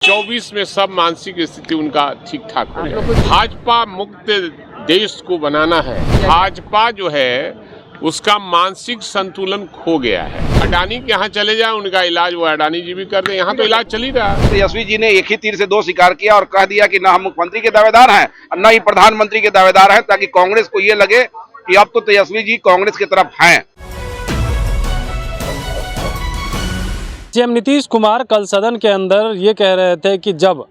2024 में सब मानसिक स्थिति उनका ठीक ठाक हो गया। भाजपा मुक्त देश को बनाना है। भाजपा जो है उसका मानसिक संतुलन खो गया है। अडानी के यहाँ चले जाए, उनका इलाज वो अडानी जी भी कर दे, यहाँ तो इलाज चल ही रहा है। तेजस्वी जी ने एक ही तीर से दो शिकार किया और कह दिया कि न हम मुख्यमंत्री के दावेदार हैं और न ही प्रधानमंत्री के दावेदार हैं, ताकि कांग्रेस को ये लगे कि अब तो तेजस्वी जी कांग्रेस की तरफ हैं। सीएम नीतीश कुमार कल सदन के अंदर ये कह रहे थे कि जब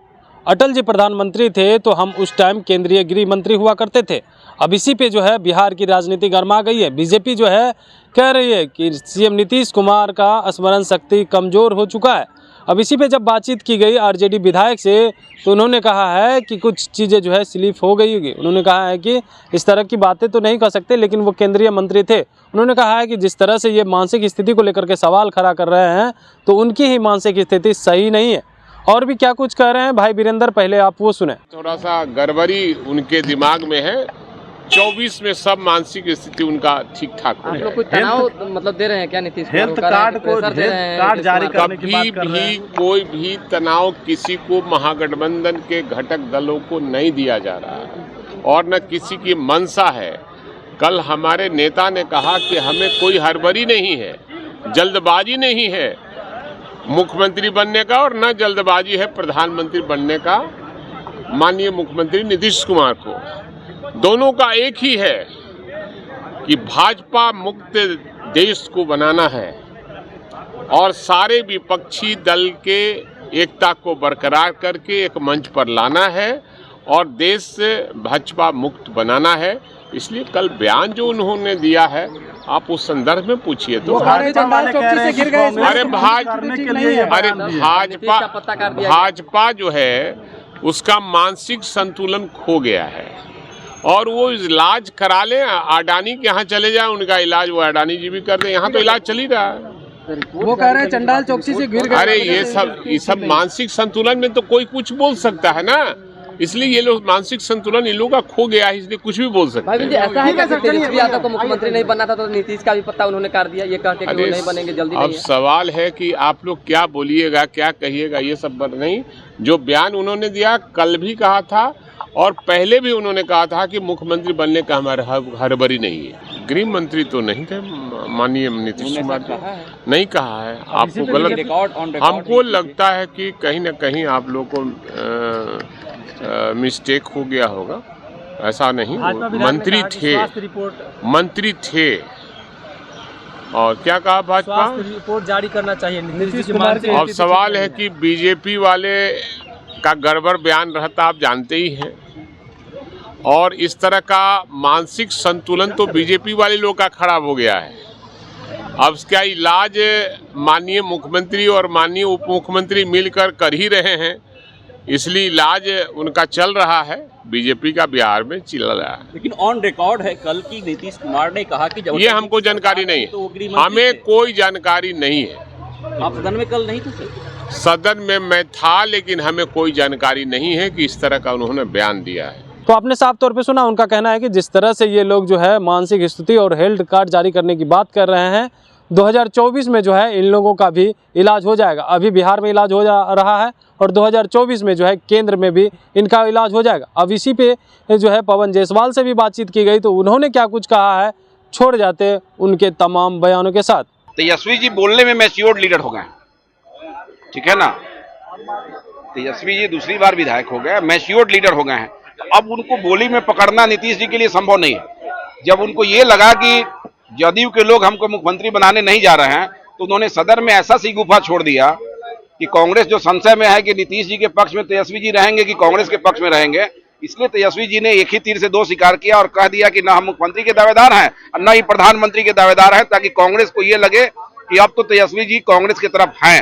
अटल जी प्रधानमंत्री थे तो हम उस टाइम केंद्रीय गृह मंत्री हुआ करते थे। अब इसी पे जो है बिहार की राजनीति गरमा गई है। बीजेपी जो है कह रही है कि सीएम नीतीश कुमार का स्मरण शक्ति कमज़ोर हो चुका है। अब इसी पे जब बातचीत की गई आरजेडी विधायक से तो उन्होंने कहा है कि कुछ चीज़ें जो है स्लिप हो गई होगी। उन्होंने कहा है कि इस तरह की बातें तो नहीं कर सकते, लेकिन वो केंद्रीय मंत्री थे। उन्होंने कहा है कि जिस तरह से ये मानसिक स्थिति को लेकर के सवाल खड़ा कर रहे हैं तो उनकी ही मानसिक स्थिति सही नहीं है। और भी क्या कुछ कह रहे हैं भाई वीरेंद्र, पहले आप वो सुने। थोड़ा सा गड़बड़ी उनके दिमाग में है। 24 में सब मानसिक स्थिति उनका ठीक ठाक हो गया। कोई तनाव मतलब दे रहे हैं क्या नीतीश कुमार? हेल्थ कार्ड को कार्ड जारी करने की बात कर रहे हैं। कोई भी तनाव किसी को महागठबंधन के घटक दलों को नहीं दिया जा रहा है और न किसी की मंशा है। कल हमारे नेता ने कहा कि हमें कोई हड़बड़ी नहीं है, जल्दबाजी नहीं है मुख्यमंत्री बनने का और न जल्दबाजी है प्रधानमंत्री बनने का। माननीय मुख्यमंत्री नीतीश कुमार को दोनों का एक ही है कि भाजपा मुक्त देश को बनाना है और सारे विपक्षी दल के एकता को बरकरार करके एक मंच पर लाना है और देश से भाजपा मुक्त बनाना है। इसलिए कल बयान जो उन्होंने दिया है आप उस संदर्भ में पूछिए तो। भाजपा जो है उसका मानसिक संतुलन खो गया है और वो इलाज करा ले। अडानी के यहाँ चले जाए, उनका इलाज वो अडानी जी भी कर दे, यहाँ तो इलाज चल ही रहा है। वो कह रहे हैं चंडाल चौकसी से गिर गए। अरे ये सब मानसिक संतुलन में तो कोई कुछ बोल सकता है ना, इसलिए ये लोग मानसिक संतुलन इन लोगों का खो गया है, इसलिए कुछ भी बोल सकते हैं। ऐसा है कि तेजस्वी यादव को मुख्यमंत्री नहीं बनना था तो नीतीश का भी पत्ता उन्होंने काट दिया, ये कहते कि वो नहीं बनेंगे जल्दी। अब सवाल है कि आप लोग क्या बोलिएगा, क्या कहिएगा, ये सब नहीं। जो बयान उन्होंने दिया कल भी कहा था और पहले भी उन्होंने कहा था कि मुख्यमंत्री बनने का हमारा हड़बड़ी नहीं है। गृह मंत्री तो नहीं थे माननीय नीतीश कुमार जी, नहीं कहा है। आपको गलत, हमको लगता है कि कहीं ना कहीं आप लोग को मिस्टेक हो गया होगा। ऐसा नहीं, मंत्री थे और क्या कहा भाजपा रिपोर्ट जारी करना चाहिए नीतीश कुमार। अब सवाल है कि बीजेपी वाले का गड़बड़ बयान रहता आप जानते ही हैं और इस तरह का मानसिक संतुलन तो बीजेपी वाले लोग का खराब हो गया है। अब इसका इलाज माननीय मुख्यमंत्री और माननीय उप मुख्यमंत्री मिलकर कर ही रहे हैं, इसलिए इलाज उनका चल रहा है। बीजेपी का बिहार में चल रहा है। लेकिन ऑन रिकॉर्ड है कल की नीतीश कुमार ने कहा कि ये हमको जानकारी नहीं है, हमें कोई जानकारी नहीं है। आप सदन में कल नहीं थे? सदन में मैं था, लेकिन हमें कोई जानकारी नहीं है कि इस तरह का उन्होंने बयान दिया है। तो आपने साफ तौर पे सुना, उनका कहना है कि जिस तरह से ये लोग जो है मानसिक स्थिति और हेल्थ कार्ड जारी करने की बात कर रहे हैं, 2024 में जो है इन लोगों का भी इलाज हो जाएगा। अभी बिहार में इलाज हो जा रहा है और 2024 में जो है केंद्र में भी इनका इलाज हो जाएगा। अब इसी पे जो है पवन जायसवाल से भी बातचीत की गई तो उन्होंने क्या कुछ कहा है, छोड़ जाते उनके तमाम बयानों के साथ। तेजस्वी जी बोलने में मैच्योर्ड लीडर हो गए, ठीक है ना। तेजस्वी जी दूसरी बार विधायक हो गए, मैच्योर्ड लीडर हो गए हैं। अब उनको बोली में पकड़ना नीतीश जी के लिए संभव नहीं है। जब उनको ये लगा कि जदयू के लोग हमको मुख्यमंत्री बनाने नहीं जा रहे हैं तो उन्होंने सदन में ऐसा सी गुफा छोड़ दिया कि कांग्रेस जो संशय में है कि नीतीश जी के पक्ष में तेजस्वी जी रहेंगे कि कांग्रेस के पक्ष में रहेंगे, इसलिए तेजस्वी जी ने एक ही तीर से दो शिकार किया और कह दिया कि न हम मुख्यमंत्री के दावेदार हैं और न ही प्रधानमंत्री के दावेदार हैं, ताकि कांग्रेस को ये लगे कि अब तो तेजस्वी जी कांग्रेस की तरफ हैं।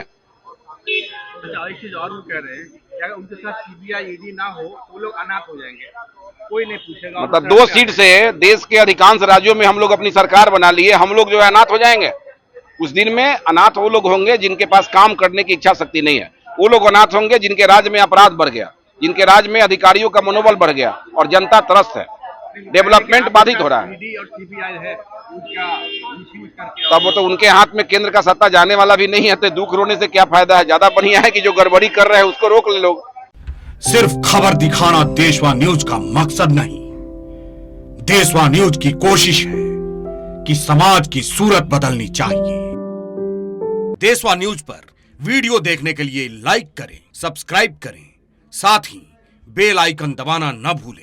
एक चीज और वो कह रहे हैं कि अगर उनके साथ सीबीआई ईडी ना हो वो लोग अनाथ हो जाएंगे, कोई नहीं पूछेगा। मतलब 2 सीट से देश के अधिकांश राज्यों में हम लोग अपनी सरकार बना लिए, हम लोग जो है अनाथ हो जाएंगे। उस दिन में अनाथ वो लोग होंगे जिनके पास काम करने की इच्छा शक्ति नहीं है। वो लोग अनाथ होंगे जिनके राज्य में अपराध बढ़ गया, जिनके राज्य में अधिकारियों का मनोबल बढ़ गया और जनता त्रस्त है। डेवलपमेंट बाधित हो रहा है। ईडी और सीबीआई है उसका मिसयूज करके तब वो तो उनके हाथ में केंद्र का सत्ता जाने वाला भी नहीं है, तो दुख रोने से क्या फायदा है। ज्यादा बढ़िया है कि जो गड़बड़ी कर रहे हैं उसको रोक ले लोग। सिर्फ खबर दिखाना देशवा न्यूज का मकसद नहीं। देशवा न्यूज की कोशिश है कि समाज की सूरत बदलनी चाहिए। देशवा न्यूज पर वीडियो देखने के लिए लाइक करें, सब्सक्राइब करें, साथ ही बेल आइकन दबाना न भूलें।